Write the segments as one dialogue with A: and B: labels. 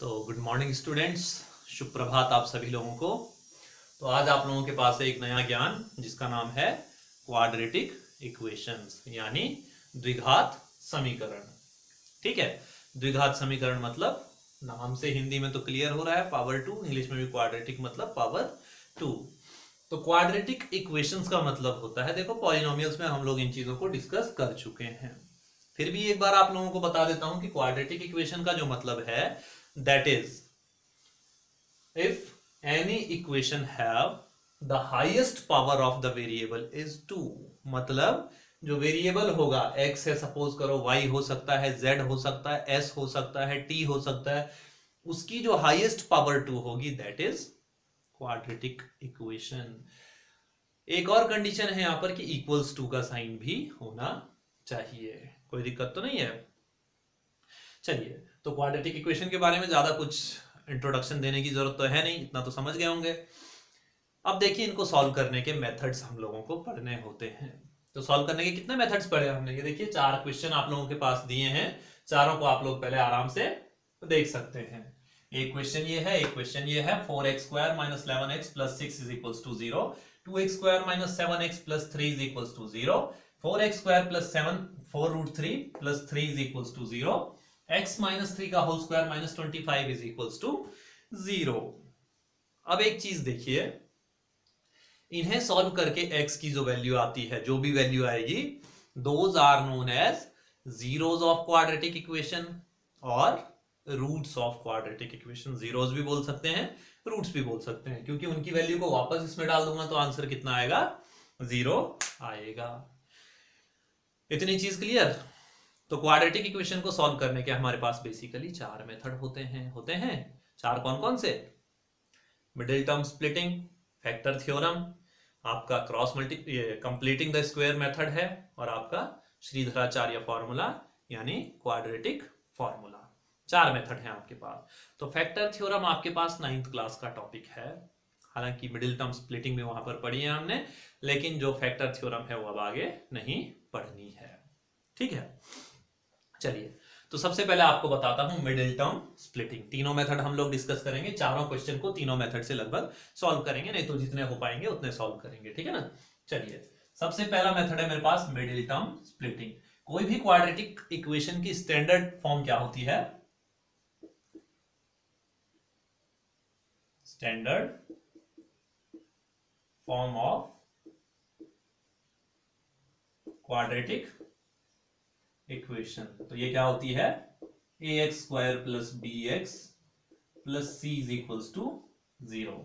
A: तो good morning students, शुभ प्रभात आप सभी लोगों को। तो आज आप लोगों के पास है एक नया ज्ञान जिसका नाम है क्वाड्रेटिक इक्वेशंस यानी द्विघात समीकरण। ठीक है, द्विघात समीकरण मतलब नाम से हिंदी में तो क्लियर हो रहा है, पावर टू, इंग्लिश में भी क्वाड्रेटिक मतलब पावर टू। तो क्वाड्रेटिक इक्वेशंस का मतलब होता है, देखो पॉलिनोमियल्स में हम लोग इन चीजों को डिस्कस कर चुके हैं, फिर भी एक बार आप लोगों को बता देता हूं कि क्वाड्रेटिक इक्वेशन का जो मतलब है that is if any equation have the highest power of the variable is 2, मतलब जो वेरिएबल होगा x है, सपोज करो y हो सकता है, z हो सकता है, s हो सकता है, t हो सकता है, उसकी जो हाईएस्ट पावर 2 होगी दैट इज क्वाड्रेटिक इक्वेशन। एक और कंडीशन है यहां पर कि इक्वल्स टू का साइन भी होना चाहिए, कोई दिक्कत तो नहीं है। चलिए, तो क्वाड्रेटिक इक्वेशन के बारे में ज्यादा कुछ इंट्रोडक्शन देने की जरूरत तो है नहीं, इतना तो समझ गए होंगे। अब देखिए, इनको सॉल्व करने के मेथड्स हम लोगों को पढ़ने होते हैं। तो सॉल्व करने के कितने मेथड्स पढ़े हमने, ये देखिए 4 क्वेश्चन आप लोगों के पास दिए हैं, चारों को आप लोग पहले आराम से देख सकते हैं। एक क्वेश्चन ये है, एक क्वेश्चन ये है, 4x² - 11x + 6 = 0, 2x² - 7x + 3 = 0, 4x² + 7 4√3 + 3 = 0, x - 3 का होल स्क्वायर -25 = 0। अब एक चीज देखिए, इन्हें सॉल्व करके x की जो वैल्यू आती है, जो भी वैल्यू आएगी, those are known as zeros of quadratic equation और roots of quadratic equation. Zeros भी बोल सकते हैं, रूट्स भी बोल सकते हैं, क्योंकि उनकी वैल्यू को वापस इसमें डाल दूंगा तो आंसर कितना आएगा, 0 आएगा। इतनी चीज क्लियर। तो क्वाड्रेटिक इक्वेशन को सॉल्व करने के हमारे पास बेसिकली 4 मेथड होते हैं। 4 कौन कौन से? Middle term splitting, factor theorem, आपका cross multi completing the square method है, और आपका श्रीधराचार्य फॉर्मूला यानी क्वाड्रेटिक फॉर्मूला। 4 मेथड हैं आपके पास। तो फैक्टर थ्योरम आपके पास 9th क्लास का टॉपिक है, हालांकि मिडिल टर्म स्प्लिटिंग में वहां पर पढ़ी है हमने, लेकिन जो फैक्टर थ्योरम है वो अब आगे नहीं पढ़नी है। ठीक है, चलिए, तो सबसे पहले आपको बताता हूं मिडिल टर्म स्प्लिटिंग। तीनों मेथड हम लोग डिस्कस करेंगे, चारों क्वेश्चन को तीनों मेथड से लगभग सॉल्व करेंगे, नहीं तो जितने हो पाएंगे उतने सॉल्व करेंगे। ठीक है ना। चलिए, सबसे पहला मेथड है मेरे पास मिडिल टर्म स्प्लिटिंग। कोई भी क्वाड्रेटिक इक्वेशन की स्टैंडर्ड फॉर्म क्या होती है? Standard form of quadratic equation, तो ये क्या होती है? ax² + bx + c = 0।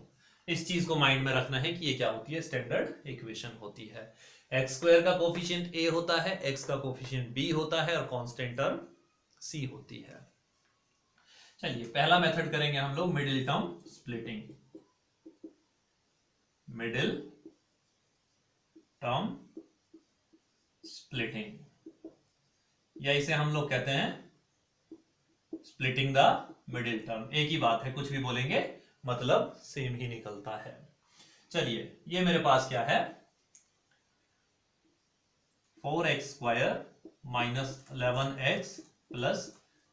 A: इस चीज को माइंड में रखना है कि ये क्या होती है, स्टैंडर्ड इक्वेशन होती है। x² का कोफिशिएंट a होता है, x का कोफिशिएंट b होता है, और कांस्टेंट टर्म c होती है। चलिए, पहला मेथड करेंगे हम लोग middle term splitting. Middle term splitting, या इसे हम लोग कहते हैं स्प्लिटिंग द मिडिल टर्म। एक ही बात है, कुछ भी बोलेंगे मतलब सेम ही निकलता है। चलिए, ये मेरे पास क्या है, 4x² - 11x +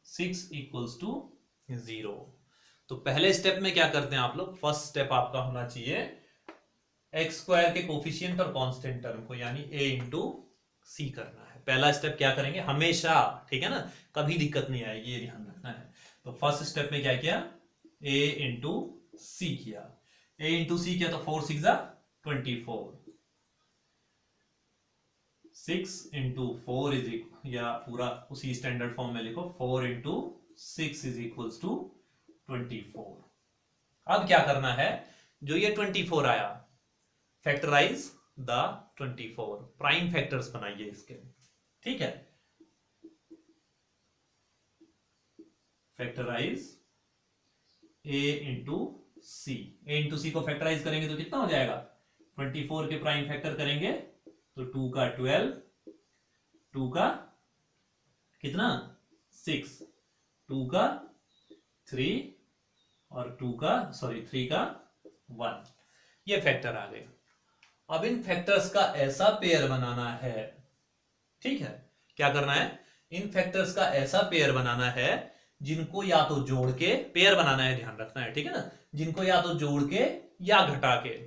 A: 6 = 0। तो पहले स्टेप में क्या करते हैं आप लोग, फर्स्ट स्टेप आपका होना चाहिए x² के कोफिशिएंट और कांस्टेंट टर्म को यानी a × c करना है। पहला स्टेप क्या करेंगे हमेशा, ठीक है ना, कभी दिक्कत नहीं आएगी, ये ध्यान रखना है। तो फर्स्ट स्टेप में क्या किया, a × c किया, a × c किया तो 4 × 6 = 24, 6 × 4 या पूरा उसी स्टैंडर्ड फॉर्म में लिखो, 4 × 6 = 24। अब क्या करना है, जो ये 24 आया, फैक्टराइज द 24, प्राइम फैक्टर्स बनाइए इसके। ठीक है, factorise a × c। a × c को फैक्टराइज करेंगे तो कितना हो जाएगा, 24 के प्राइम फैक्टर करेंगे तो 2 का 12, 2 का कितना 6, 2 का 3 और 3 का 1, ये फैक्टर आ गए। अब इन फैक्टर्स का ऐसा पेयर बनाना है, ठीक है, क्या करना है, इन फैक्टर्स का ऐसा पेयर बनाना है जिनको या तो जोड़ के, पेयर बनाना है, ध्यान रखना है, ठीक है ना, जिनको या तो जोड़ के या घटा के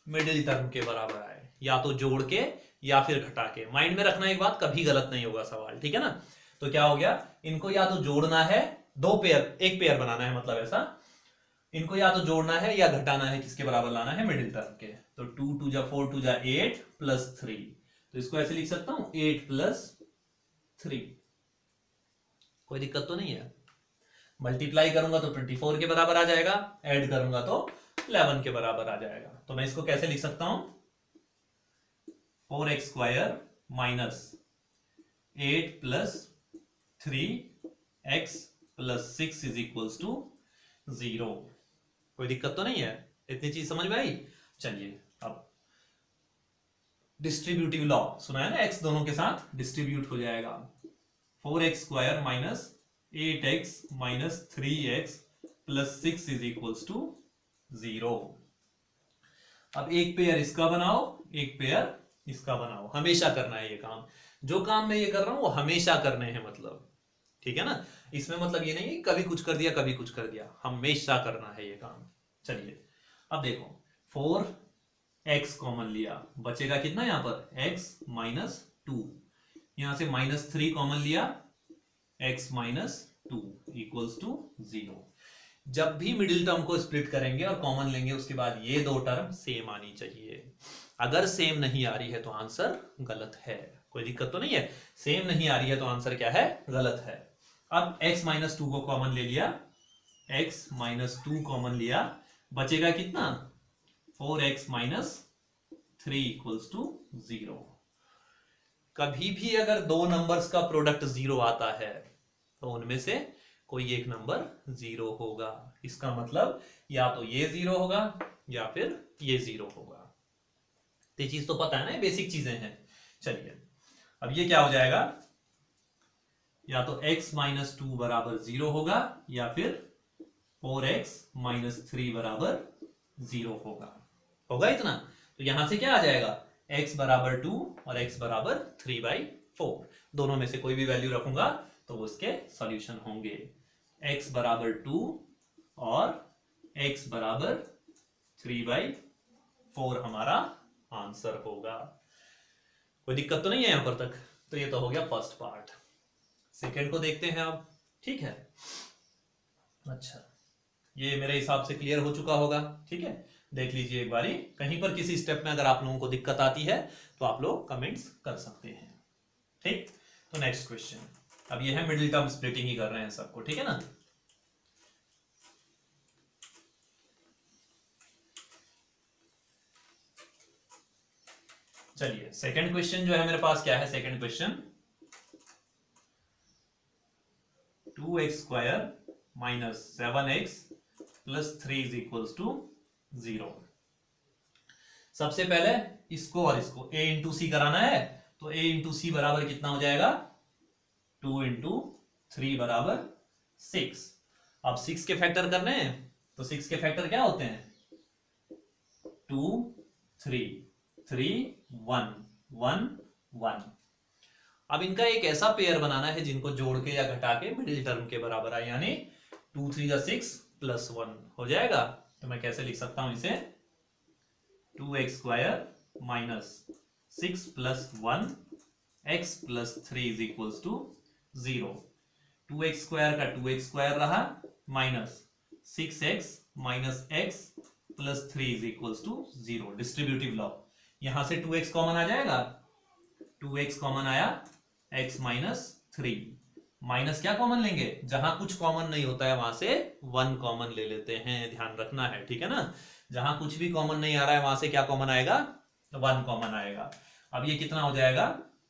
A: मिडिल टर्म के बराबर आए, या तो जोड़ के या फिर घटा के। माइंड में रखना एक बात, कभी गलत नहीं होगा सवाल, ठीक है ना। तो क्या हो गया, इनको या तो जोड़ना है, दो पेयर, एक पेयर बनाना है, मतलब ऐसा, इनको या तो जोड़ना है या घटाना है, किसके बराबर लाना है, मिडिल टर्म के। तो 2 2 जा 4 2 जा 8 प्लस 3, तो इसको ऐसे लिख सकता हूं 8 प्लस 3। कोई दिक्कत तो नहीं है। मल्टीप्लाई करूंगा तो 24 के बराबर आ जाएगा, ऐड करूंगा तो 11 के बराबर आ जाएगा। तो मैं इसको कैसे लिख सकता हूं, 4x square minus 8 plus 3x plus 6 is equals to 0। कोई दिक्कत तो नहीं है, इतनी चीज समझ में आई। चलिए अब डिस्ट्रीब्यूटिव लॉ सुना है ना, x दोनों के साथ डिस्ट्रीब्यूट हो जाएगा। 4x square minus 8x minus 3x plus 6 is equals to 0। अब एक पेयर इसका बनाओ, एक पेयर इसका बनाओ, हमेशा करना है ये काम। जो काम मैं ये कर रहा हूं वो हमेशा करने हैं, मतलब ठीक है ना। इसमें मतलब ये नहीं है कभी कुछ कर दिया कभी कुछ कर दिया, हमेशा करना है ये काम। चलिए अब देखो, 4x कॉमन लिया, बचेगा कितना यहां पर, x माइनस 2, यहां से माइनस 3 कॉमन लिया, x माइनस 2 इक्वल्स टू 0। जब भी मिडिल टर्म को स्प्लिट करेंगे और कॉमन लेंगे, उसके बाद ये दो टर्म सेम आनी चाहिए। अगर सेम नहीं आ रही है तो आंसर गलत है। कोई दिक्कत तो नहीं है, सेम नहीं आ रही है तो आंसर क्या है, गलत है। अब x माइनस 2 को कॉमन ले लिया, x माइनस 2 कॉमन लिया, बचेगा कितना, 4x माइनस 3 इक्वल्स टू 0। कभी भी अगर दो नंबर्स का प्रोडक्ट 0 आता है तो उनमें से कोई एक नंबर 0 होगा। इसका मतलब या तो ये 0 होगा या फिर ये 0 होगा। ये चीज तो पता है ना, बेसिक चीजें हैं। चलिए अब ये क्या हो जाएगा, या तो x माइनस 2 बराबर 0 होगा या फिर 4x माइनस 3 बराबर 0 होगा। होगा इतना। तो यहां से क्या आ जाएगा, x बराबर 2 और x बराबर 3/4, दोनों में से कोई भी वैल्यू रखूंगा तो उसके सॉल्यूशन होंगे। x बराबर 2 और x बराबर 3/4 हमारा आंसर होगा। कोई दिक्कत तो नहीं है यहां पर तक। तो ये तो हो गया फर्स्ट पार्ट। सेकेंड को देखते हैं अब, ठीक है। अच्छा, ये मेरे हिसाब से क्लियर हो चुका होगा, ठीक है। देख लीजिए एक बारी, कहीं पर किसी स्टेप में अगर आप लोगों को दिक्कत आती है तो आप लोग कमेंट्स कर सकते हैं, ठीक। तो नेक्स्ट क्वेश्चन, अब ये है मिडिल टर्म स्प्लिटिंग ही कर रहे हैं सबको, ठीक है ना। चलिए सेकंड क्वेश्चन जो है मेरे पास, क्या है second question, 2x square minus 7x plus 3 is equals to 0। सबसे पहले इसको और इसको a इंटू सी कराना है, तो a इंटू सी बराबर कितना हो जाएगा, 2 इंटू 3 बराबर 6। अब 6 के फैक्टर करने हैं, तो 6 के फैक्टर क्या होते हैं, 2 3 3 1 1 1। अब इनका एक ऐसा पेयर बनाना है जिनको जोड़ के या घटा के मिडिल टर्म के बराबर आए, यानी 2 3 जा 6 प्लस 1 हो जाएगा। तो मैं कैसे लिख सकता हूं इसे, 2x square minus 6 plus 1 x plus 3 is equals to 0। 2x square का 2x स्क्वायर रहा, minus 6x minus x plus 3 is equals to 0। Distributive law, यहां से 2x कॉमन आ जाएगा, 2x कॉमन आया, x माइनस 3, माइनस क्या कॉमन लेंगे, जहां कुछ कॉमन नहीं होता है वहां से 1 कॉमन ले लेते हैं, ध्यान रखना है, ठीक है ना। जहां कुछ भी कॉमन नहीं आ रहा है वहां से क्या कॉमन आएगा, 1 कॉमन आएगा। अब ये कितना हो जाएगा,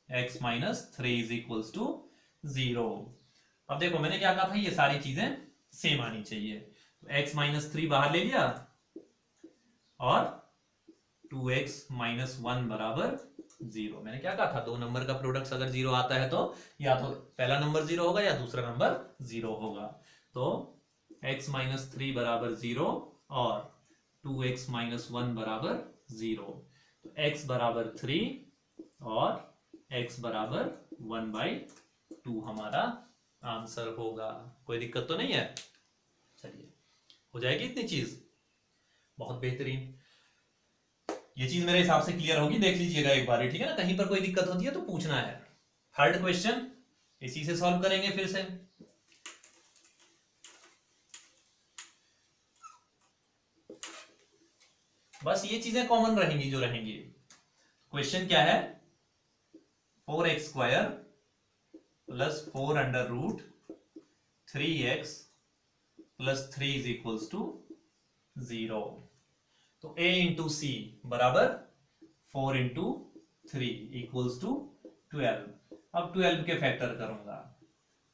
A: x minus 3 is equals to 0। अब देखो मैंने क्या कहा था, ये सारी चीजें सेम आनी चाहिए। तो x माइनस 3 बाहर ले लिया और 2x माइनस 1 बराबर 0। मैंने क्या कहा था, दो नंबर का प्रोडक्ट अगर 0 आता है तो या तो पहला नंबर 0 होगा या दूसरा नंबर 0 होगा। तो x माइनस 3 बराबर 0 और 2x माइनस 1 बराबर 0। तो x बराबर 3 और x बराबर 1/2 हमारा आंसर होगा। कोई दिक्कत तो नहीं है? चलिए, हो जाएगी इतनी चीज, बहुत बेहतरीन। ये चीज मेरे हिसाब से क्लियर होगी, देख लीजिएगा एक बार, ठीक है ना? कहीं पर कोई दिक्कत होती है तो पूछना है। थर्ड क्वेश्चन इसी से सॉल्व करेंगे फिर से। बस ये चीजें कॉमन रहेंगी जो रहेंगी। क्वेश्चन क्या है? 4x² plus 4 under root 3x plus 3 is equals to 0। तो a इंटू सी बराबर 4 इंटू 3 इक्वल्स टू 12। अब 12 के फैक्टर करूंगा।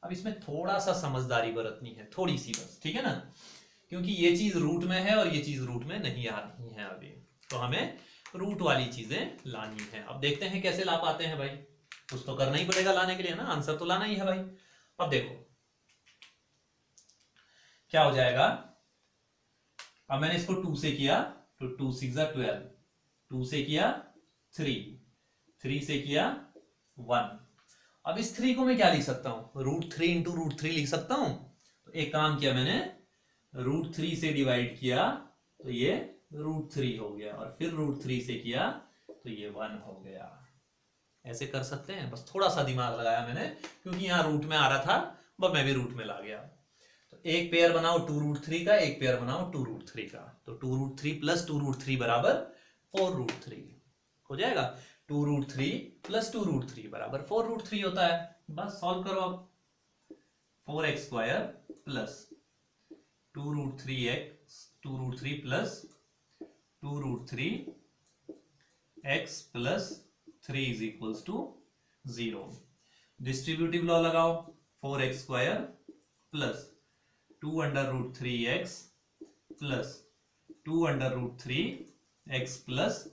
A: अब इसमें थोड़ा सा समझदारी बरतनी है, थोड़ी सी बस, ठीक है ना? क्योंकि ये चीज रूट में है और ये चीज रूट में नहीं आ रही है अभी, तो हमें रूट वाली चीजें लानी है। अब देखते हैं कैसे ला पाते हैं भाई, कुछ तो करना ही पड़ेगा लाने के लिए ना, आंसर तो लाना ही है भाई। अब देखो क्या हो जाएगा। अब मैंने इसको 2 से किया तो 2 6 12, 2 से किया 3, 3 से किया 1। अब इस 3 को मैं क्या लिख सकता हूं? √3 इंटू √3 लिख सकता हूं। तो एक काम किया मैंने, √3 से डिवाइड किया तो ये √3 हो गया, और फिर √3 से किया तो ये 1 हो गया। ऐसे कर सकते हैं, बस थोड़ा सा दिमाग लगाया मैंने, क्योंकि यहाँ रूट में आ रहा था, बस मैं भी रूट में ला गया। तो एक पेयर बनाओ 2√3 का, एक पेयर बनाओ 2√3 का। तो 2√3 प्लस 2√3 बराबर 4√3 हो जाएगा। 2√3 प्लस 2√3 बराबर 4√3 होता है। बस सॉल्व करो अब। 4x² plus 2√3 plus 2√3x plus 3 is equals to 0। Distributive law लगाओ। 4x² plus 2 under root 3x plus 2 under root 3x plus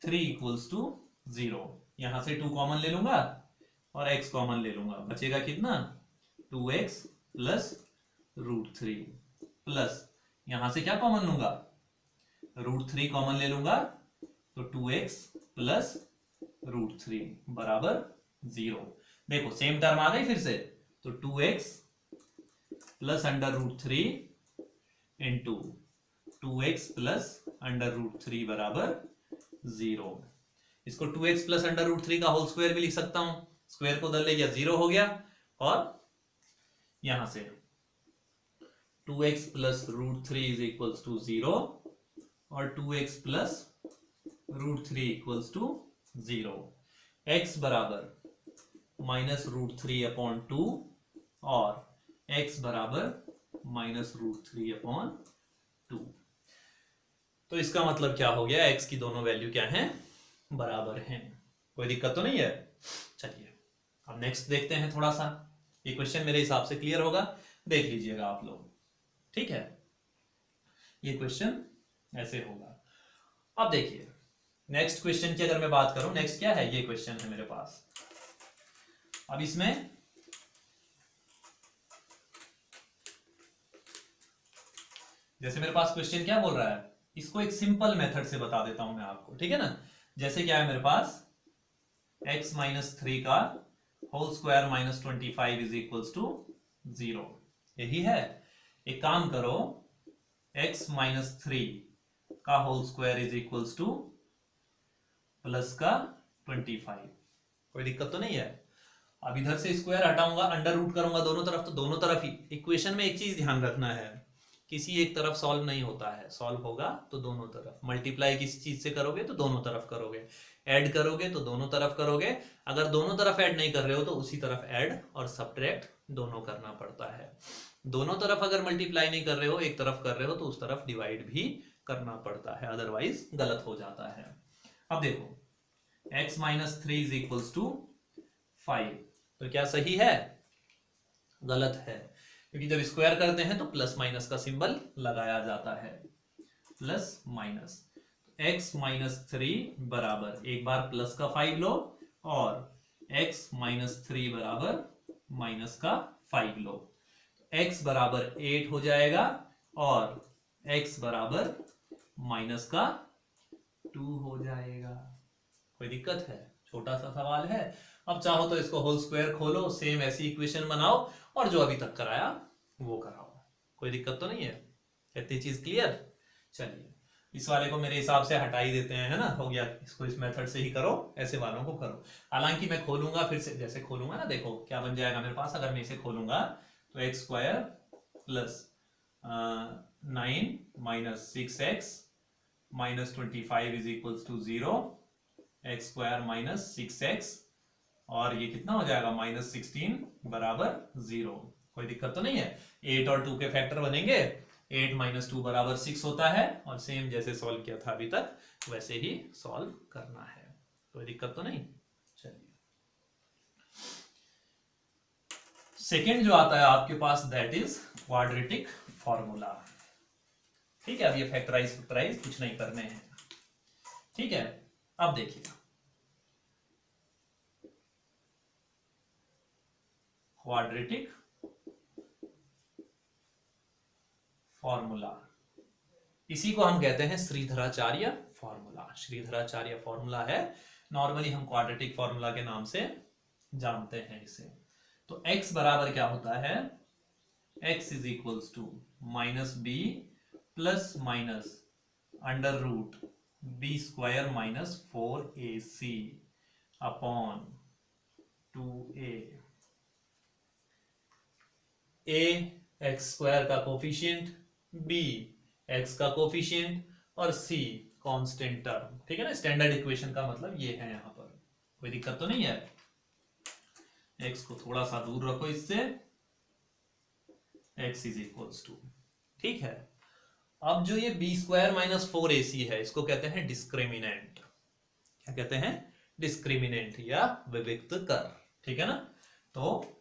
A: 3 equals to 0। यहां से 2 कॉमन ले लूंगा और x कॉमन ले लूंगा, बचेगा कितना? 2x प्लस √3 प्लस यहां से क्या कॉमन लूंगा? √3 कॉमन ले लूंगा, तो 2x प्लस √3 बराबर 0। देखो सेम टर्म आ गई फिर से, तो 2x plus under root 3 into 2x plus under root 3 बराबर 0। इसको 2x प्लस अंडर रूट 3 का होल स्क्वायर भी लिख सकता हूं। स्क्वायर को उधर ले गया, 0 हो गया, और यहां से 2x plus √3 is equals to 0 और 2x plus √3 equals to 0। x बराबर माइनस √3 अपॉन 2 और x बराबर माइनस √3/2। तो इसका मतलब क्या हो गया? x की दोनों वैल्यू क्या हैं? बराबर हैं। कोई दिक्कत तो नहीं है? चलिए अब नेक्स्ट देखते हैं थोड़ा सा। ये क्वेश्चन मेरे हिसाब से क्लियर होगा, देख लीजिएगा आप लोग, ठीक है? ये क्वेश्चन ऐसे होगा। अब देखिए नेक्स्ट क्वेश्चन की अगर मैं बात करूं, नेक्स्ट क्या है? ये क्वेश्चन है मेरे पास। अब इसमें जैसे मेरे पास क्वेश्चन क्या बोल रहा है, इसको एक सिंपल मेथड से बता देता हूं मैं आपको, ठीक है ना? जैसे क्या है मेरे पास, x माइनस 3 का whole square minus 25 is equals to 0, यही है। एक काम करो, x माइनस 3 का whole square is equals to plus का 25। कोई दिक्कत तो नहीं है? अब इधर से स्क्वायर हटाऊंगा, अंडर रूट करूंगा दोनों तरफ, तो दोनों तरफ ही। इक्वेशन में एक चीज ध्यान रखना है, किसी एक तरफ सॉल्व नहीं होता है, सॉल्व होगा तो दोनों तरफ। मल्टीप्लाई किसी चीज से करोगे तो दोनों तरफ करोगे, ऐड करोगे तो दोनों तरफ करोगे। अगर दोनों तरफ ऐड नहीं कर रहे हो तो उसी तरफ ऐड और सब्ट्रैक्ट दोनों करना पड़ता है। दोनों तरफ अगर मल्टीप्लाई नहीं कर रहे हो, एक तरफ कर रहे हो, तो उस तरफ डिवाइड भी करना पड़ता है, अदरवाइज गलत हो जाता है। अब देखो x minus 3 is equals to 5, तो क्या सही है? गलत है, क्योंकि जब स्क्वायर करते हैं तो प्लस माइनस का सिंबल लगाया जाता है, प्लस माइनस। x माइनस 3 बराबर, एक बार प्लस का 5 लो, और x माइनस 3 बराबर माइनस का 5 लो। x बराबर 8 हो जाएगा और x बराबर माइनस का 2 हो जाएगा। कोई दिक्कत है? छोटा सा सवाल है, अब चाहो तो इसको होल स्क्वायर खोलो, सेम ऐसी इक्वेशन बनाओ और जो अभी तक कराया वो कराओ, कोई दिक्कत तो नहीं है। इतनी चीज क्लियर। चलिए इस वाले को मेरे हिसाब से हटा ही देते हैं, है ना, हो गया। इसको इस मेथड से ही करो, ऐसे वालों को करो। हालांकि मैं खोलूंगा फिर से, जैसे खोलूंगा ना, देखो क्या बन जाएगा मेरे पास। अगर मैं इसे खोलूंगा तो x square plus 9 minus 6x minus 25 is equals to 0, x square minus 6x और ये कितना हो जाएगा माइनस 16 बराबर 0। कोई दिक्कत तो नहीं है। 8 और 2 के फैक्टर बनेंगे, 8 माइनस 2 बराबर 6 होता है और सेम जैसे सॉल्व किया था अभी तक वैसे ही सॉल्व करना है, कोई दिक्कत तो नहीं। चलिए सेकेंड जो आता है आपके पास दैट इज क्वाड्रेटिक फॉर्मूला। ठीक है, अब ये फैक्टराइज कुछ नहीं करने हैं। ठीक है, अब देखिए क्वाड्रेटिक फॉर्मूला, इसी को हम कहते हैं श्रीधराचार्य फॉर्मूला। श्रीधराचार्य फॉर्मूला है, नॉर्मली हम क्वाड्रेटिक फॉर्मूला के नाम से जानते हैं इसे। तो x बराबर क्या होता है, x is equals to minus b plus minus under root b square minus 4ac upon 2a। a x square का कोफिशिएंट, b x का कोफिशिएंट और c कांस्टेंट टर्म। ठीक है ना, स्टैंडर्ड इक्वेशन का मतलब ये है यहां पर, कोई दिक्कत तो नहीं है। x को थोड़ा सा दूर रखो इससे, x इज इक्वल्स टू। ठीक है, अब जो ये बी स्क्वायर माइनस 4ac है इसको कहते हैं डिस्क्रिमिनेंट। क्या कहते हैं, डिस्क्रिमिनेंट या विविक्त कर। ठीक है ना, तो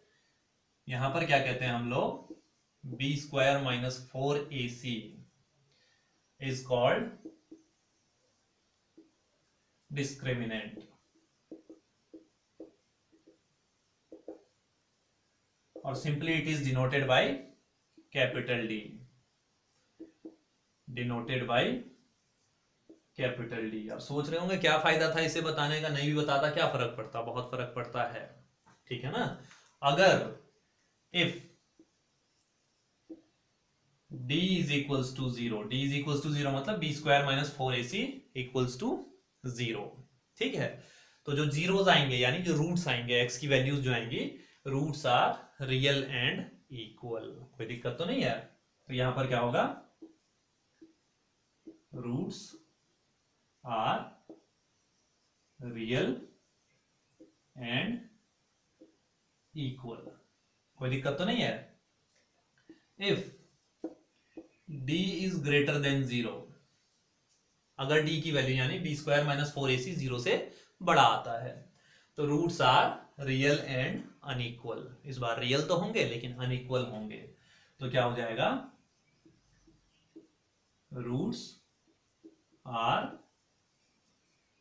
A: यहां पर क्या कहते हैं हम लोग, B square minus 4ac is called discriminant और simply it is denoted by capital D, denoted by capital D. अब सोच रहे होंगे क्या फायदा था इसे बताने का, नहीं भी बताता क्या फर्क पड़ता, बहुत फर्क पड़ता है। ठीक है ना, अगर if d is equals to 0, d is equals to 0 मतलब b square minus 4ac equals to 0। ठीक है, तो जो जीरोस आएंगे यानी जो रूट्स आएंगे, x की वैल्यूज जो आएंगी, roots are real and equal. कोई दिक्कत तो नहीं है। तो यहां पर क्या होगा, roots are real and equal, कोई दिक्कत तो नहीं है। If d is greater than 0, अगर d की वैल्यू यानी b स्क्वायर माइनस 4ac 0 से बड़ा आता है, तो roots are real and unequal. इस बार रियल तो होंगे लेकिन अनइक्वल होंगे, तो क्या हो जाएगा, roots are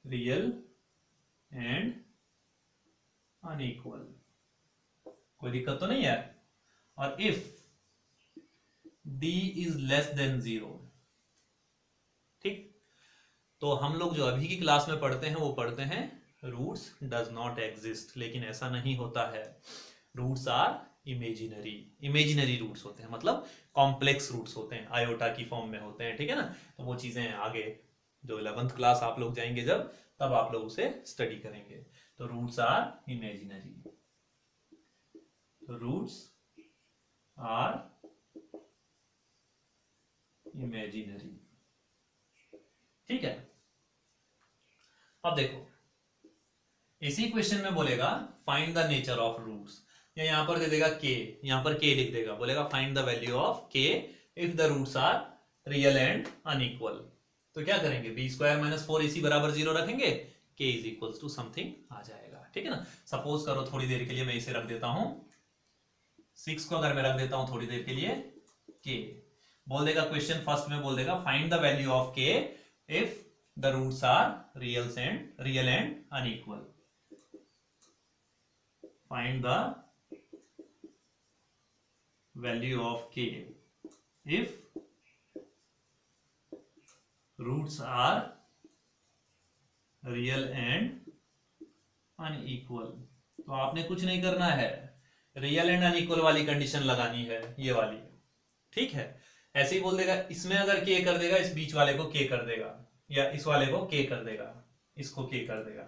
A: real and unequal, कोई दिक्कत तो नहीं है। और if d is less than 0, ठीक, तो हम लोग जो अभी की क्लास में पढ़ते हैं वो पढ़ते हैं रूट्स डज नॉट एग्जिस्ट, लेकिन ऐसा नहीं होता है। Roots are imaginary, imaginary roots होते हैं, मतलब कॉम्प्लेक्स रूट्स होते हैं, आयोटा की फॉर्म में होते हैं। ठीक है ना, तो वो चीजें आगे जो 11th क्लास आप लोग जाएंगे जब, तब आप लोग उसे स्टडी करेंगे। तो रूट्स आर इमेजिनरी, तो रूट्स आर इमेजिनरी। ठीक है, अब देखो इसी क्वेश्चन में बोलेगा find the nature of roots, या यहां पर दे देगा k, यहां पर k लिख देगा, बोलेगा find the value of k if the roots are real and unequal. तो क्या करेंगे, बी स्क्वायर माइनस 4ac बराबर 0 रखेंगे, k is equals to something आ जाएगा। ठीक है ना, सपोज करो थोड़ी देर के लिए मैं इसे रख देता हूं 6 को, अगर मैं रख देता हूं थोड़ी देर के लिए k, बोल देगा क्वेश्चन फर्स्ट में बोल देगा find the value of k if the roots are real and unequal. Find the value of k if roots are real and unequal। तो आपने कुछ नहीं करना है, रियल एंड अनइक्वल वाली कंडीशन लगानी है, ये वाली। ठीक है, ऐसे ही बोल देगा, इसमें अगर के कर देगा, इस बीच वाले को के कर देगा, या इस वाले को के कर देगा, इसको के कर देगा,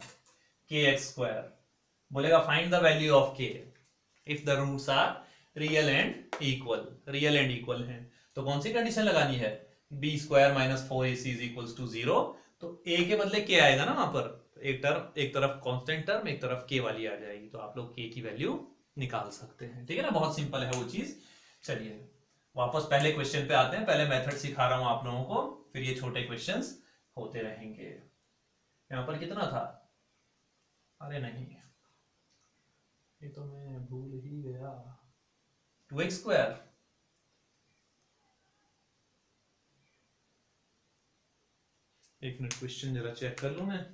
A: के एक्स स्क्वायर। बोलेगा find the value of k if the roots are real and equal. Real and equal है तो कौन सी कंडीशन लगानी है, b square minus 4ac is equals to 0। तो a के बदले के आएगा ना वहां पर, एक तरफ कांस्टेंट टर्म, एक तरफ के वाली आ जाएगी, तो आप लोग के की वैल्यू निकाल सकते हैं। ठीक है ना, बहुत सिंपल है वो चीज। चलिए वापस पहले क्वेश्चन पे आते हैं। पहले मेथड सिखा रहा हूं आप लोगों को, फिर ये छोटे क्वेश्चंस होते रहेंगे। यहां पर कितना था, अरे नहीं ये तो मैं भूल ही गया, 2x स्क्वायर। एक मिनट क्वेश्चन जरा चेक कर लूं मैं।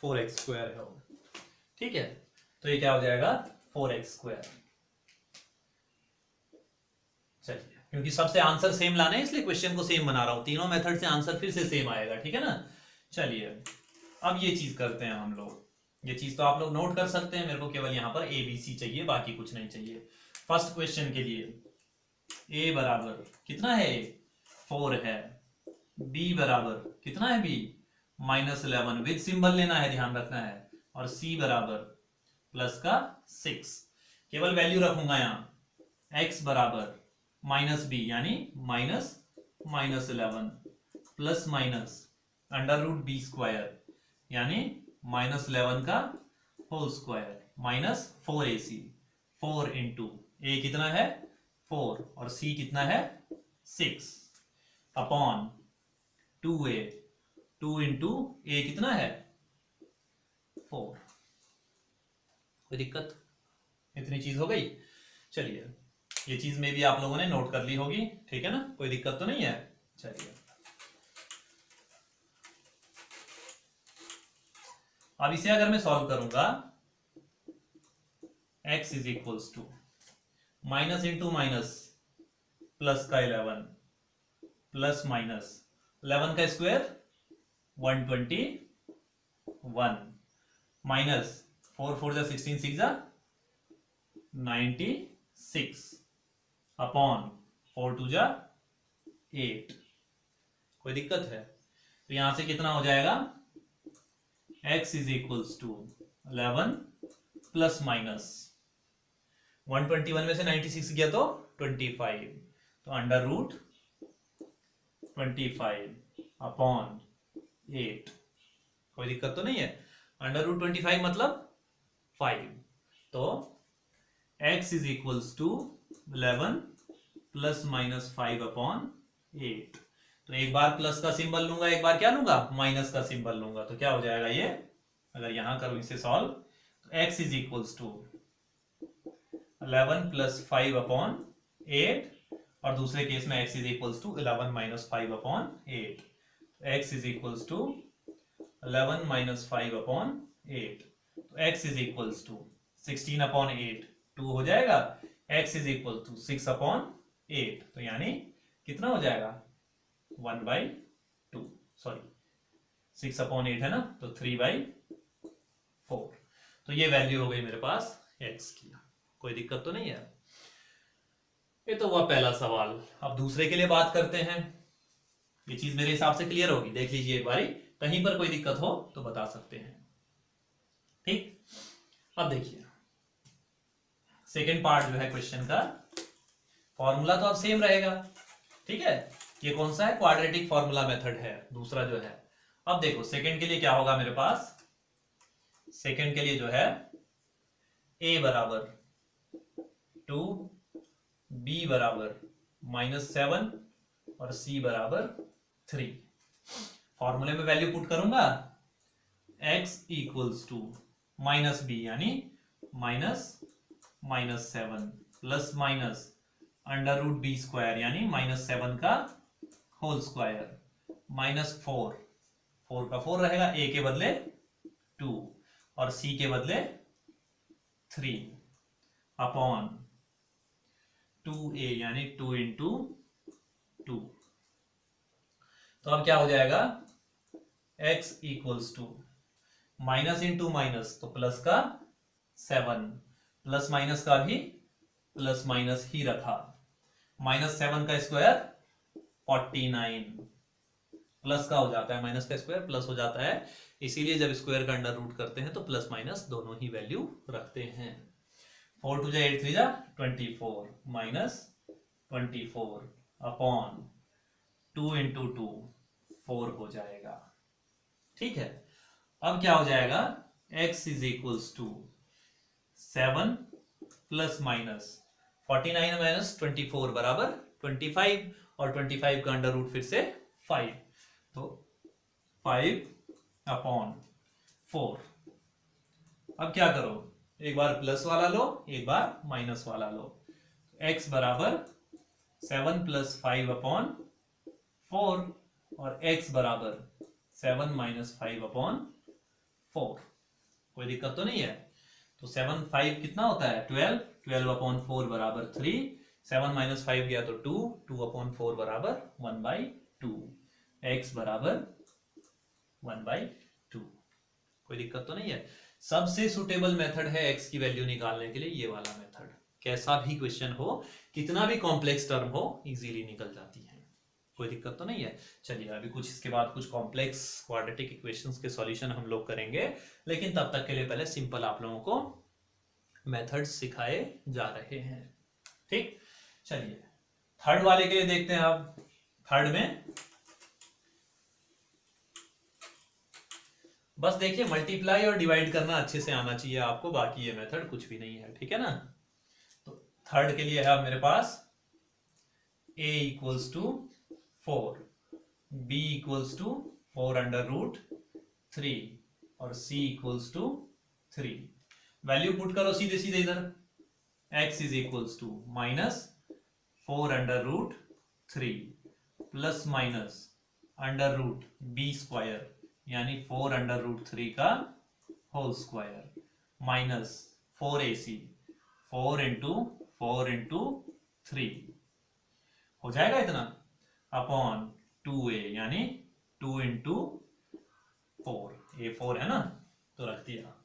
A: फोर एक्स स्क्वायर है वो। ठीक है, तो ये क्या हो जाएगा, 4x स्क्वायर। चलिए, क्योंकि सबसे आंसर सेम लाना है इसलिए क्वेश्चन को सेम बना रहा हूं, तीनों मेथड से आंसर फिर से सेम आएगा। ठीक है ना, चलिए अब ये चीज करते हैं हम लोग। ये चीज तो आप लोग नोट कर सकते हैं, मेरे को केवल यहां पर ABC चाहिए, बाकी कुछ नहीं चाहिए। फर्स्ट क्वेश्चन के लिए A बराबर कितना है, 4 है। B बराबर कितना है, B -11 विद सिंबल लेना है, ध्यान रखना है। और C बराबर प्लस का 6। केवल वैल्यू रखूंगा यहां, x बराबर -b यानी -11 प्लस माइनस √b स्क्वायर यानी -11 का whole square minus 4ac। 4 into a कितना है 4 और c कितना है 6 अपॉन 2a। 2 इंटू a कितना है 4। कोई दिक्कत, इतनी चीज हो गई। चलिए ये चीज में भी आप लोगों ने नोट कर ली होगी। ठीक है ना, कोई दिक्कत तो नहीं है। चलिए अब इसे अगर मैं सॉल्व करूंगा, x is equals to minus into minus plus का 11 प्लस माइनस 11 का स्क्वायर 121 माइनस 4 4 जा 16 6 जा 96 अपॉन 4 2 जा 8। कोई दिक्कत है, तो यहां से कितना हो जाएगा, x is equals to 11 plus minus 121 में से 96 गया तो 25, तो अंडर रूट 25 अपॉन 8। कोई दिक्कत तो नहीं है, अंडर रूट 25 मतलब 5। तो x is equals to 11 plus minus 5 upon 8। तो एक बार प्लस का सिंबल लूंगा, एक बार क्या लूंगा माइनस का सिंबल लूंगा, तो क्या हो जाएगा ये, अगर यहां करूं इसे सॉल्व, तो x is equals to 11 plus 5 upon 8 और दूसरे केस में x is equals to 11 minus 5 upon 8। x is equals to 11 minus 5 upon 8, तो x is equals to 16 upon 8 2 हो जाएगा, x is equal to 6 upon 8, तो यानी कितना हो जाएगा 1/2, सॉरी 6 अपॉन 8 है ना, तो 3/4। तो ये वैल्यू हो गई मेरे पास x की। कोई दिक्कत तो नहीं है। ये तो हुआ पहला सवाल। अब दूसरे के लिए बात करते हैं। ये चीज मेरे हिसाब से क्लियर होगी, देख लीजिए एक बारी, कहीं पर कोई दिक्कत हो तो बता सकते हैं। ठीक, अब देखिए सेकेंड पार्ट जो है क्वेश्चन का, फॉर्मूला तो अब सेम रहेगा। ठीक है, ये कौन सा है, क्वाड्रेटिक फॉर्मूला मेथड है दूसरा जो है। अब देखो सेकेंड के लिए क्या होगा मेरे पास, सेकेंड के लिए जो है a बराबर 2, b बराबर -7 और c बराबर 3। फॉर्मूले में वैल्यू पुट करूंगा, x इक्वल्स टू -b यानी -7 plus minus under root b square यानी -7 का होल स्क्वायर माइनस 4 का 4 रहेगा, a के बदले 2 और c के बदले 3 अपॉन 2a यानी 2 इंटू 2। तो अब क्या हो जाएगा, x equals to minus into minus तो प्लस का 7, प्लस माइनस का भी प्लस माइनस ही रखा, -7 का स्क्वायर 49, प्लस का हो जाता है माइनस का स्क्वायर प्लस हो जाता है, इसीलिए जब स्क्वायर का अंडर रूट करते हैं तो प्लस माइनस दोनों ही वैल्यू रखते हैं। 4 2 जा 8 3 जा 24 -24 अपॉन 2 इंटू 2 4 हो जाएगा। ठीक है, अब क्या हो जाएगा, x is equals to 7 plus minus 49 minus 24 बराबर 25, और 25 का अंडर रूट फिर से 5, तो 5 अपॉन 4। अब क्या करो, एक बार प्लस वाला लो एक बार माइनस वाला लो, x बराबर 7 प्लस 5 अपॉन 4 और x बराबर 7 माइनस 5 अपॉन 4। कोई दिक्कत तो नहीं है। तो 7 5 कितना होता है 12, 12 अपॉन 4 बराबर 3, 7 माइनस 5 गया तो 2, 2 अपॉन 4 बराबर 1/2, x बराबर 1/2। कोई दिक्कत तो नहीं है। सबसे सुटेबल मेथड है x की वैल्यू निकालने के लिए ये वाला मेथड, कैसा भी क्वेश्चन हो, कितना भी कॉम्प्लेक्स टर्म हो, इजीली निकल जाती है, कोई दिक्कत तो नहीं है। चलिए अभी कुछ इसके बाद कुछ कॉम्प्लेक्स क्वाड्रेटिक इक्वेशंस के सॉल्यूशन हम लोग करेंगे, लेकिन तब तक के लिए पहले सिंपल आप लोगों को मेथड्स सिखाए जा रहे हैं। ठीक, चलिए थर्ड वाले के लिए देखते हैं। अब थर्ड में बस देखिए मल्टीप्लाई और डिवाइड करना अच्छे से आना चाहिए आपको, बाकी ये मेथड कुछ भी नहीं है, ठीक है ना। तो थर्ड के लिए है मेरे पास a equals to 4, b equals to 4 under root 3 और c equals to 3। Value put करो सीधे सीधे इधर, x is equals to -4 under root 3 plus minus under root b square यानी 4 अंडर रूट 3 का whole square minus 4ac 4 into 4 into 3 हो जाएगा इतना, अपॉन 2a यानी 2 इंटू 4, a 4 है ना तो रख दिया।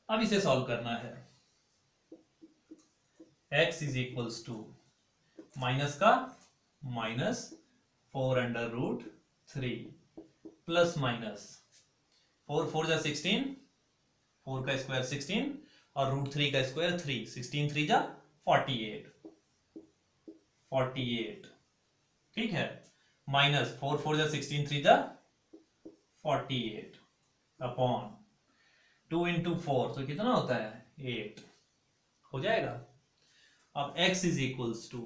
A: अब इसे सॉल्व करना है, x is equals to minus का -4 अंडर रूट 3 प्लस माइनस 4 4 जा 16, 4 का स्क्वायर 16 और रूट 3 का स्क्वायर 3, 16 3 जा 48, 48 ठीक है, माइनस 4 4 जा 16 3 जा 48 अपॉन 2 इंटू 4 तो कितना होता है 8 हो जाएगा। अब x is equals to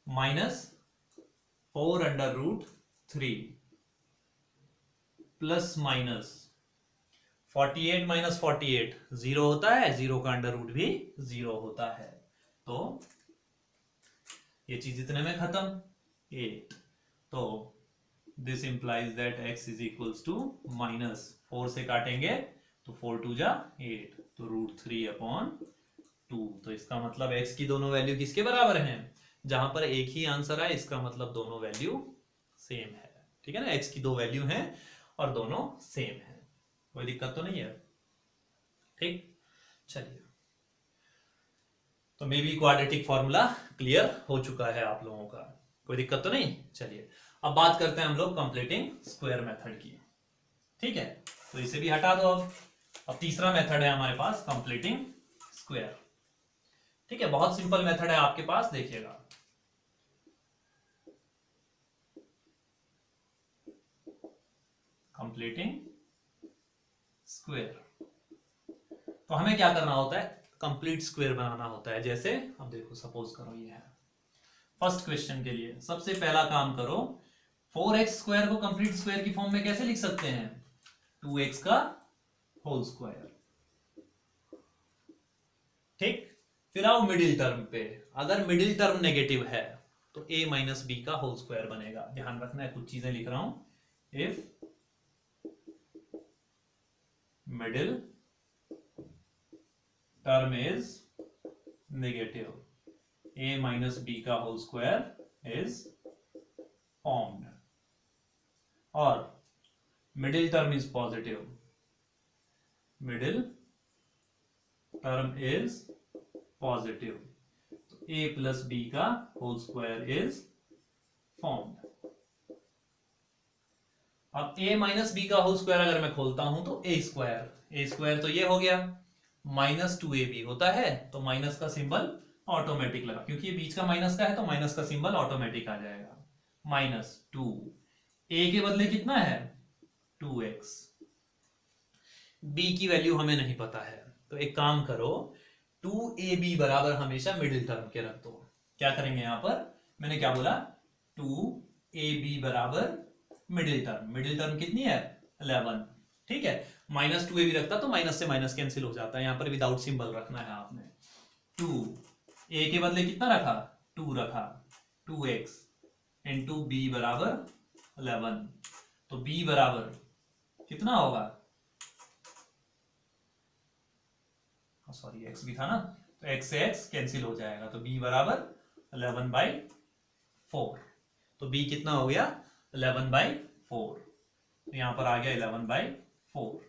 A: -4 under root 3 plus minus 48 minus 48 0 होता है, 0 का अंडर रूट भी 0 होता है, तो ये चीज इतने में खत्म 8। तो this implies that x is equals to -4 से काटेंगे तो 4 2 जा 8 तो रूट 3 अपॉन 2। तो इसका मतलब x की दोनों वैल्यू किसके बराबर हैं, जहां पर एक ही आंसर है इसका मतलब दोनों वैल्यू सेम है, ठीक है ना, x की दो वैल्यू हैं और दोनों सेम है, कोई दिक्कत तो नहीं है। ठीक, चलिए तो may be quadratic formula clear हो चुका है आप लोगों का, कोई दिक्कत तो नहीं। चलिए अब बात करते हैं हम लोग कंप्लीटिंग स्क्वायर मेथड की, ठीक है, तो इसे भी हटा दो। अब तीसरा मेथड है हमारे पास कंप्लीटिंग स्क्वायर, ठीक है, बहुत सिंपल मेथड है आपके पास, देखिएगा कंप्लीटिंग स्क्वायर। तो हमें क्या करना होता है, कंप्लीट स्क्वायर बनाना होता है। जैसे अब देखो सपोज करो ये है फर्स्ट क्वेश्चन के लिए, सबसे पहला काम करो 4x स्क्वायर को कंप्लीट स्क्वायर की फॉर्म में कैसे लिख सकते हैं, 2x का होल स्क्वायर, ठीक। फिर आओ मिडिल टर्म पे, अगर मिडिल टर्म नेगेटिव है तो a माइनस बी का होल स्क्वायर बनेगा। ध्यान रखना है, कुछ चीजें लिख रहा हूं, if middle term is negative a minus b का होल स्क्वायर is formed और middle term is positive, middle term is positive, तो a प्लस बी का होल स्क्वायर इज फॉर्म्ड। अब a माइनस बी का होल स्क्वायर अगर मैं खोलता हूं तो a स्क्वायर तो ये हो गया, माइनस 2ab होता है, तो माइनस का सिंबल ऑटोमेटिक लगा, क्योंकि ये बीच का माइनस का है तो माइनस का सिंबल ऑटोमेटिक आ जाएगा, -2। a के बदले कितना है 2x, b की वैल्यू हमें नहीं पता है, तो एक काम करो 2ab बराबर हमेशा मिडिल टर्म के रख दो। क्या करेंगे यहां पर, मैंने क्या बोला, 2ab बराबर मिडिल टर्म कितनी है 11, ठीक है। -2ab रखता तो माइनस से माइनस कैंसिल हो जाता है, यहां पर विदाउट सिंबल रखना है आपने। 2 a के बदले कितना रखा 2 रखा, 2x इंटू b बराबर 11, तो b बराबर कितना होगा, सॉरी x भी था ना, तो x से x कैंसिल हो जाएगा, तो b बराबर 11/4, तो b कितना हो गया 11/4, तो यहां पर आ गया 11/4।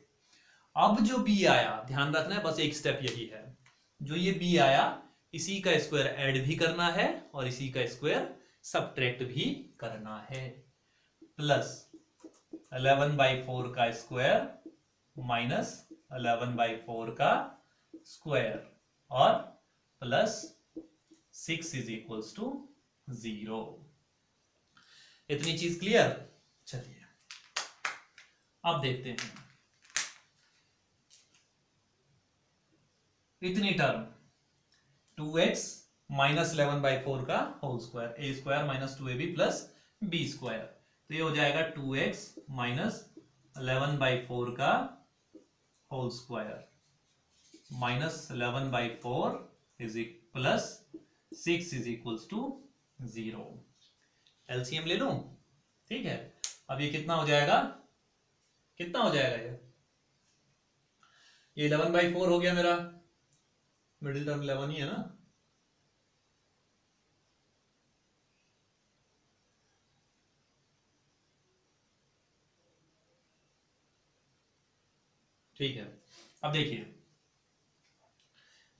A: अब जो b आया, ध्यान रखना है बस एक स्टेप यही है, जो ये b आया इसी का स्क्वायर ऐड भी करना है और इसी का स्क्वायर सबट्रैक्ट भी करना है, प्लस 11/4 का स्क्वायर माइनस 11/4 का स्क्वायर और प्लस 6 इज इक्वल्स टू 0। इतनी चीज क्लियर। चलिए अब देखते हैं इतनी टर्म 2x माइनस 11/4 का whole square, a square minus 2ab plus b square, तो ये हो जाएगा 2x माइनस 11/4 का whole square minus 11/4 is plus 6 is equals to 0। LCM ले लूं, ठीक है। अब ये कितना हो जाएगा, कितना हो जाएगा ये 11/4 हो गया मेरा, मिडिल टर्म 11 ही है ना, ठीक है। अब देखिए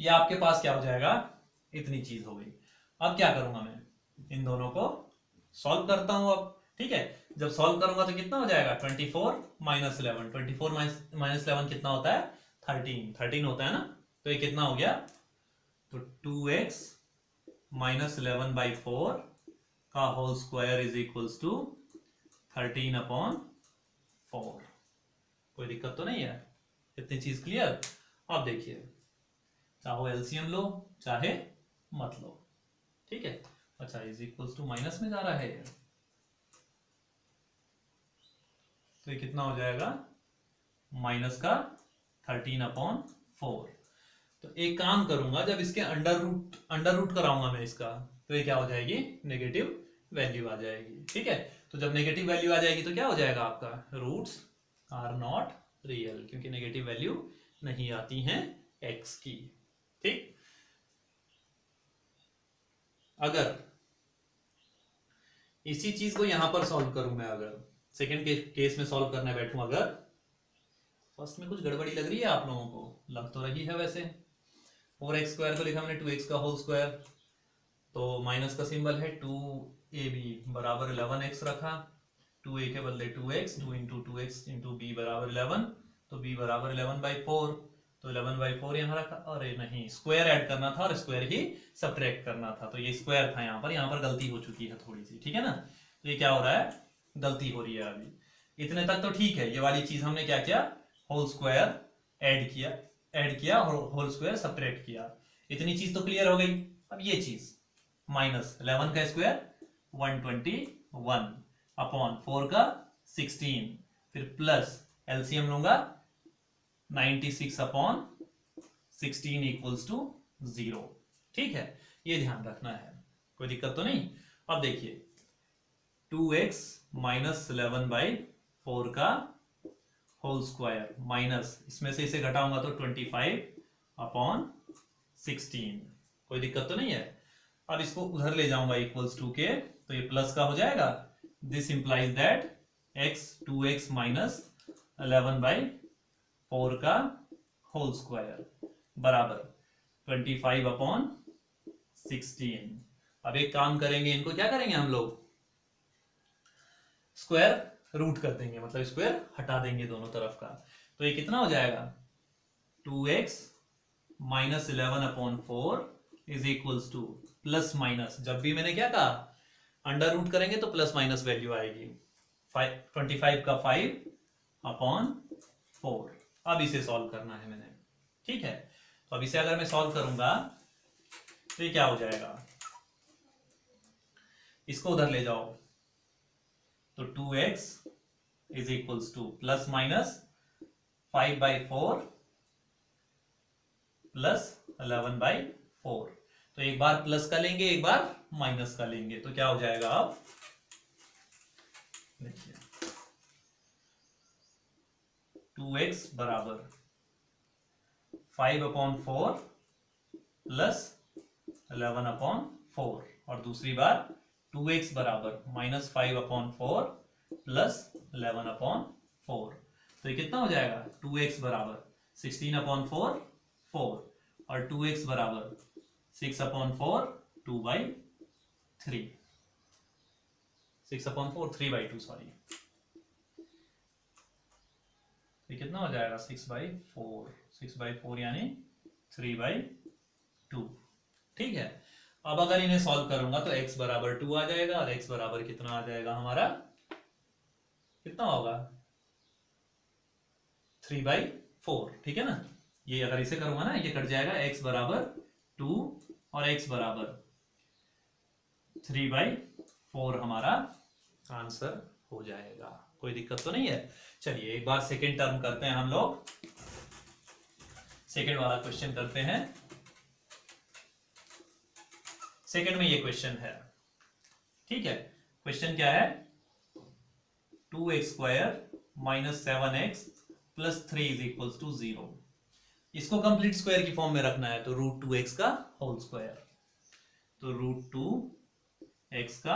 A: ये आपके पास क्या हो जाएगा, इतनी चीज हो गई। अब क्या करूंगा मैं, इन दोनों को सॉल्व करता हूं अब, ठीक है। जब सॉल्व करूंगा तो कितना हो जाएगा 24 माइनस 11, 24 माइनस 11 कितना होता है 13 होता है ना, तो ये कितना हो गया, तो 2x माइनस 11/4 का whole square is equals to 13/4। कोई दिक्कत तो नहीं है, इतनी चीज क्लियर। अब देखिए चाहो एलसीएम लो चाहे मत लो, ठीक है। अच्छा इज इक्वल्स टू माइनस में जा रहा है ये, तो ये कितना हो जाएगा माइनस का 13/4। तो एक काम करूंगा, जब इसके अंडर रूट कराऊंगा मैं इसका, तो ये क्या हो जाएगी नेगेटिव वैल्यू आ जाएगी, ठीक है। तो जब नेगेटिव वैल्यू आ जाएगी तो क्या हो जाएगा आपका, रूट्स आर नॉट रियल, क्योंकि नेगेटिव वैल्यू नहीं आती हैं x की, ठीक। अगर इसी चीज को यहां पर सॉल्व करूं मैं, अगर सेकंड केस में सॉल्व करने बैठूं, अगर फर्स्ट में कुछ गड़बड़ी लग रही है आप लोगों को, लग तो रही है वैसे, 4x स्क्वायर को लिखा हमने 2x का होल स्क्वायर, तो माइनस का सिंबल है, 2ab बराबर 11x रखा, 2a के बदले 2x, 2 into 2x into b बराबर 11, तो b बराबर 11/4, तो 11/4 यहाँ रखा, अरे नहीं स्क्वायर ऐड करना था और स्क्वायर ही सबट्रैक्ट करना था, तो ये स्क्वायर था यहाँ पर गलती हो चुकी है थोड़ी सी, ठीक है ना। तो ये क्या हो रहा है, गलती हो रही है अभी, इतने तक तो ठीक है। ये वाली चीज हमने क्या किया, होल स्क्वायर ऐड किया और होल स्क्वायर सबट्रैक्ट किया, इतनी चीज तो क्लियर हो गई। अब ये चीज माइनस 11 का स्क्वायर 121 अपॉन 4 का 16, फिर प्लस एलसीएम लूंगा 96/16 इक्वल्स टू 0, ठीक है। ये ध्यान रखना है, कोई दिक्कत तो नहीं। अब देखिए 2x माइनस 11/4 का होल स्क्वायर माइनस, इसमें से इसे घटाऊंगा तो 25/16, कोई दिक्कत तो नहीं है। अब इसको उधर ले जाऊंगा इक्वल्स टू के, तो तो ये प्लस का हो जाएगा। This implies that x 2x minus 11/4 का होल स्क्वायर बराबर 25/16। अब एक काम करेंगे, इनको क्या करेंगे हम लोग, स्क्वायर रूट कर देंगे, मतलब स्क्वायर हटा देंगे दोनों तरफ का। तो ये कितना हो जाएगा 2x minus 11/4 is equals to plus minus, जब भी मैंने क्या कहा अंडर रूट करेंगे तो प्लस माइनस वैल्यू आएगी, 25 का 5/4। अब इसे सॉल्व करना है मैंने, ठीक है। तो अब इसे अगर मैं सॉल्व करूंगा तो ये क्या हो जाएगा, इसको उधर ले जाओ तो 2x is equals to plus minus 5/4 plus 11/4। तो एक बार प्लस का लेंगे, एक बार माइनस का लेंगे, तो क्या हो जाएगा, अब देखिए 2x बराबर 5/4 प्लस 11/4, और दूसरी बार 2x बराबर माइनस 5/4 प्लस 11/4। तो ये कितना हो जाएगा 2x बराबर 16/4 4 और 2x बराबर 6/4 2/3, 6/4 3/2 सॉरी। ये कितना हो जाएगा 6/4 यानी 3/2, ठीक है। अब अगर इन्हें सॉल्व करूंगा तो x बराबर 2 आ जाएगा और x बराबर कितना आ जाएगा हमारा, कितना होगा 3/4, ठीक है ना। ये अगर इसे करूंगा ना, ये कट जाएगा, x बराबर 2 और x बराबर 3/4 हमारा आंसर हो जाएगा। कोई दिक्कत तो नहीं है। चलिए एक बार सेकेंड टर्म करते हैं हम लोग, सेकेंड वाला क्वेश्चन करते हैं। सेकेंड में ये क्वेश्चन है, ठीक है। क्वेश्चन क्या है, 2x² minus 7x plus 3 is equals to 0। इसको कंप्लीट स्क्वायर की फॉर्म में रखना है, तो √2x का होल स्क्वायर, तो √2x का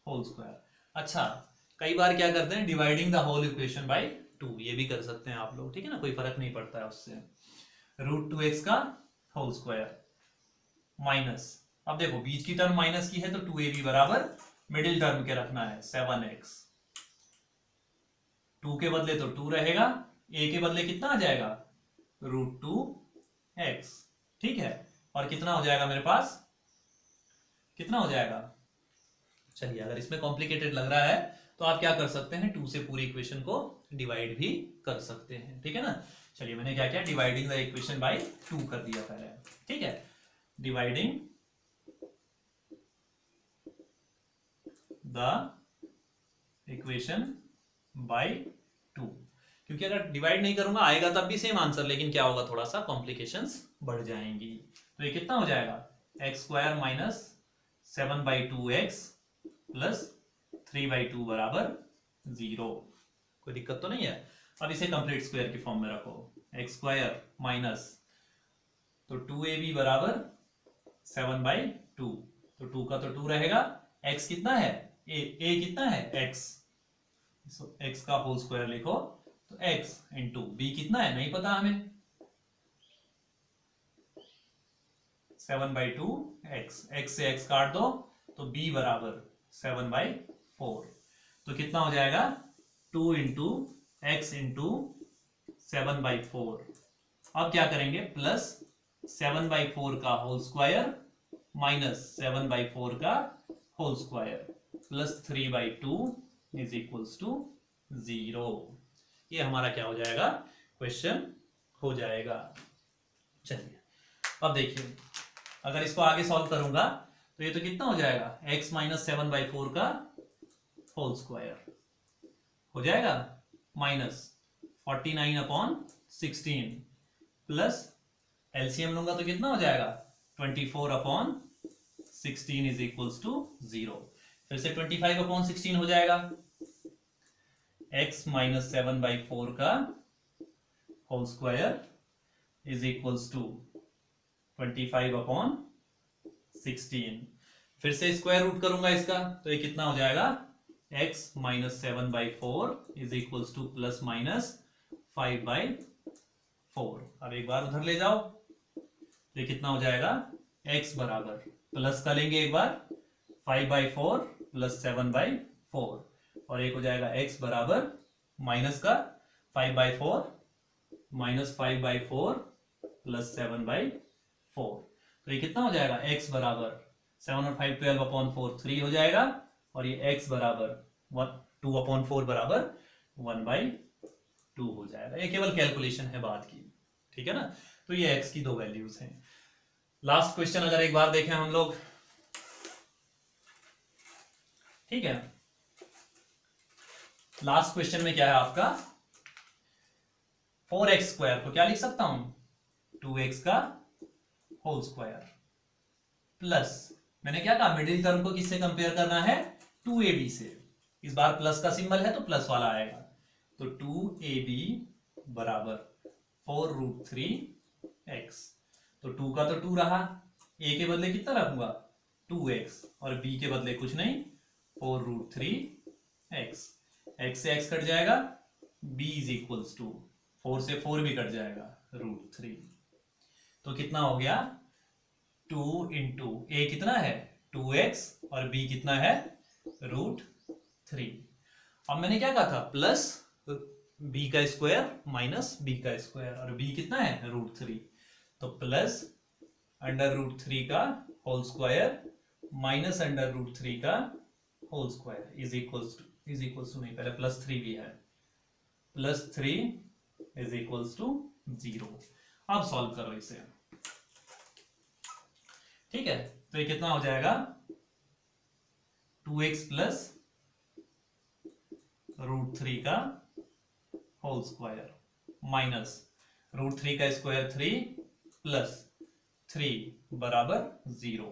A: होल स्क्वायर। अच्छा, कई बार क्या करते हैं, dividing the whole equation by 2, ये भी कर सकते हैं आप लोग, ठीक है ना, कोई फर्क नहीं पड़ता है उससे। √2x का होल स्क्वायर माइनस, अब देखो बीच की टर्म माइनस की है तो 2ab बराबर मिडिल टर्म के रखना है 7x, 2 के बदले तो 2 रहेगा, a के बदले कितना आ जाएगा √2x, ठीक है। और कितना हो जाएगा मेरे पास, कितना हो जाएगा, चलिए अगर इसमें कॉम्प्लिकेटेड लग रहा है तो आप क्या कर सकते हैं, 2 से पूरी इक्वेशन को डिवाइड भी कर सकते हैं, ठीक है ना। चलिए मैंने क्या किया, डिवाइडिंग द इक्वेशन बाय 2 कर दिया पहले, ठीक है। डिवाइडिंग द इक्वेशन बाय 2, क्योंकि अगर डिवाइड नहीं करूंगा आएगा तब भी सेम आंसर, लेकिन क्या होगा, थोड़ा सा कॉम्प्लिकेशंस बढ़ जाएंगी। तो ये कितना हो जाएगा, x² माइनस 7/2x प्लस 3/2 बराबर 0। कोई दिक्कत तो नहीं है। अब इसे कंप्लीट स्क्वायर की फॉर्म में रखो, x² माइनस, तो 2ab बराबर 7/2, तो 2 का तो 2 रहेगा, x कितना है, a कितना है x, x का होल स्क्वायर लिखो, तो x इंटू b कितना है नहीं पता हमें, 7/2x, x से x काट दो तो b बराबर 7/4, तो कितना हो जाएगा 2 इंटू x इंटू 7/4। अब क्या करेंगे, प्लस 7/4 का होल स्क्वायर माइनस 7/4 का whole square plus 3/2 is equals to 0। ये हमारा क्या हो जाएगा, क्वेश्चन हो जाएगा। चलिए अब देखिए, अगर इसको आगे सॉल्व करूंगा तो ये तो कितना हो जाएगा, x माइनस 7/4 का होल स्क्वायर हो जाएगा माइनस 49/16 प्लस एलसीएम लूंगा तो कितना हो जाएगा 24/16 इज इक्वल्स टू 0। फिर से 25/16 हो जाएगा, x माइनस 7/4 का whole square is equals to 25/16। फिर से स्क्वायर रूट करूंगा इसका, तो ये कितना हो जाएगा, x minus 7/4 is equals to plus minus 5/4। अब एक बार उधर ले जाओ, तो ये कितना हो जाएगा, x बराबर प्लस का लेंगे एक बार 5/4 प्लस 7/4, और एक हो जाएगा x बराबर माइनस का 5/4 माइनस 5/4 प्लस 7/4। तो ये कितना हो जाएगा, x बराबर 7 और 5 12/4 3 हो जाएगा, और ये x बराबर 2/4 बराबर 1/2 हो जाएगा। ये केवल कैलकुलेशन है बात की, ठीक है ना। तो ये x की दो वैल्यूज हैं। लास्ट क्वेश्चन अगर एक बार देखें हम लोग, ठीक है। लास्ट क्वेश्चन में क्या है आपका, 4x² को क्या लिख सकता हूं, 2x का होल स्क्वायर प्लस, मैंने क्या कहा, मिडिल टर्म को किससे कंपेयर करना है, 2ab से। इस बार प्लस का सिंबल है तो प्लस वाला आएगा, तो 2ab बराबर 4√3x। तो 2 का तो 2 रहा, a के बदले कितना रखूंगा, 2x, और b के बदले कुछ नहीं, 4√3x। x से x कट जाएगा, b इज इक्वल्स टू 4 से 4 भी कट जाएगा, √3। तो कितना हो गया, 2 इंटू a कितना है 2x और b कितना है √3। अब मैंने क्या कहा था, प्लस b का स्क्वायर माइनस b का स्क्वायर, और b कितना है √3, तो प्लस अंडर√3 का होल स्क्वायर माइनस अंडर√3 का whole square is equals to नहीं, पहले +3 भी है, +3 इज इक्वल्स टू 0। अब सॉल्व करो इसे, ठीक है। तो ये कितना हो जाएगा, 2x प्लस √3 का होल स्क्वायर माइनस √3 का स्क्वायर 3 प्लस 3 बराबर 0।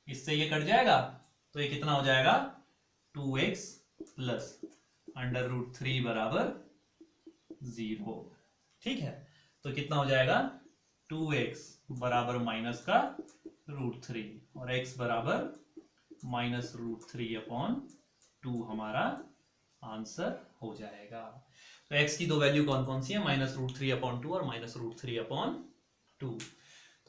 A: इससे ये कट जाएगा, तो ये कितना हो जाएगा, 2x प्लस अंडर√3 बराबर 0, ठीक है। तो कितना हो जाएगा, 2x बराबर माइनस का √3 और x बराबर माइनस √3/2 हमारा आंसर हो जाएगा। तो x की दो वैल्यू कौन कौन सी है, -√3/2 और -√3/2।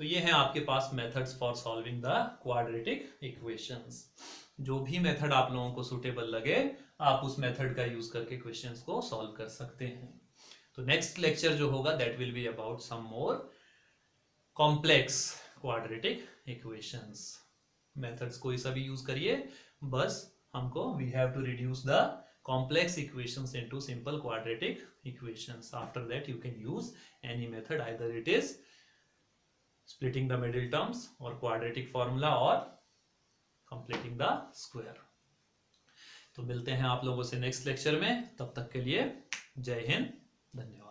A: तो ये है आपके पास methods for solving the quadratic equations. जो भी मेथड आप लोगों को सुटेबल लगे, आप उस मेथड का यूज करके क्वेश्चंस को सॉल्व कर सकते हैं। तो नेक्स्ट लेक्चर जो होगा that will be about some more complex quadratic equations. Methods कोई सा भी यूज करिए, बस हमको we have to reduce the complex equations into simple quadratic equations. After that you can use any method, either it is splitting the middle terms or quadratic formula or completing the square. तो मिलते हैं आप लोगों से next lecture में, तब तक के लिए जय हिंद, धन्यवाद।